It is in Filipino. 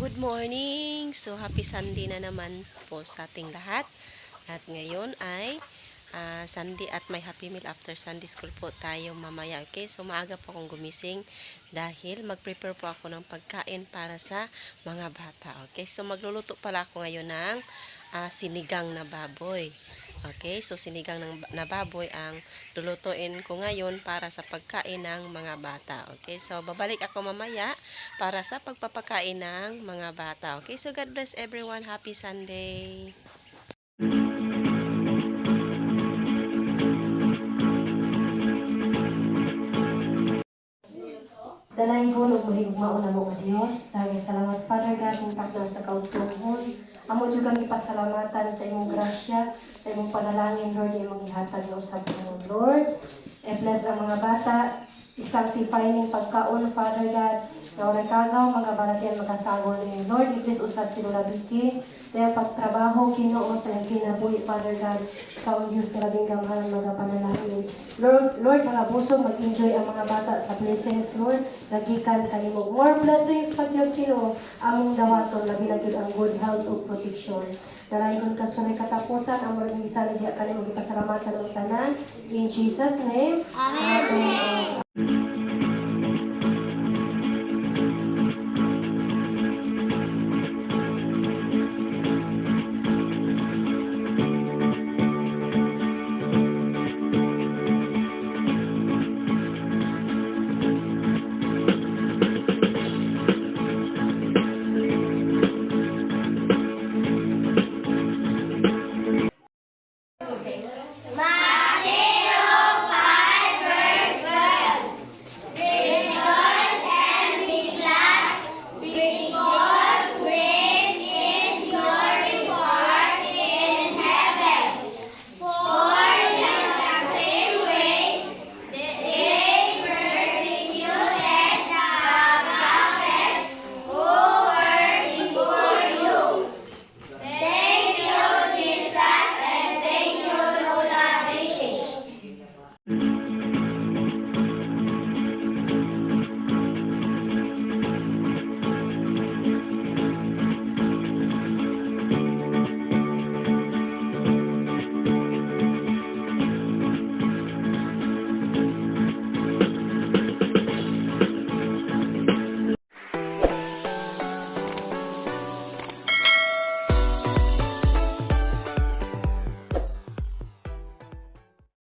good morning! So, happy Sunday na naman po sa ating lahat. At ngayon ay Sunday at may happy meal after Sunday school po tayo mamaya. Okay, so maaga po akong gumising dahil mag-prepare po ako ng pagkain para sa mga bata. Okay, so magluluto pala ako ngayon ng sinigang na baboy. Okay, so sinigang na baboy ang lulutuin ko ngayon para sa pagkain ng mga bata. Okay, so babalik ako mamaya para sa pagpapakain ng mga bata. Okay, so God bless everyone. Happy Sunday! Dalayan ko ng mahigmao na mo, Diyos. Dahil salamat, Father God, ng takda sa kautuhon. Amo dyan kami pasalamatan sa imong grasya, sa imong panalangin, Lord, imong ihatag na usap mo, Lord. I-bless ang mga bata, i-sanctify ng pagkaon, Father God, na walang kagaw, mga balatian makasagol ni Lord. I-bless usap si Lola Vicky, sa pagtrabaho, Ginoo sa iyong kinabuhi, Father God, sa Diyos na labing gamahan mga panalangin. Lord, mga busog, mag-enjoy ang mga bata sa blessings, Lord. Nagikan kanimo. More blessings pag yung Ginoo, among dawaton, labi na ang good health o protection. Dalayon ka sa katapusan, ang mga isa na diya kanimo, ipasalamatan ng tanan. In Jesus' name, Amen. Amen.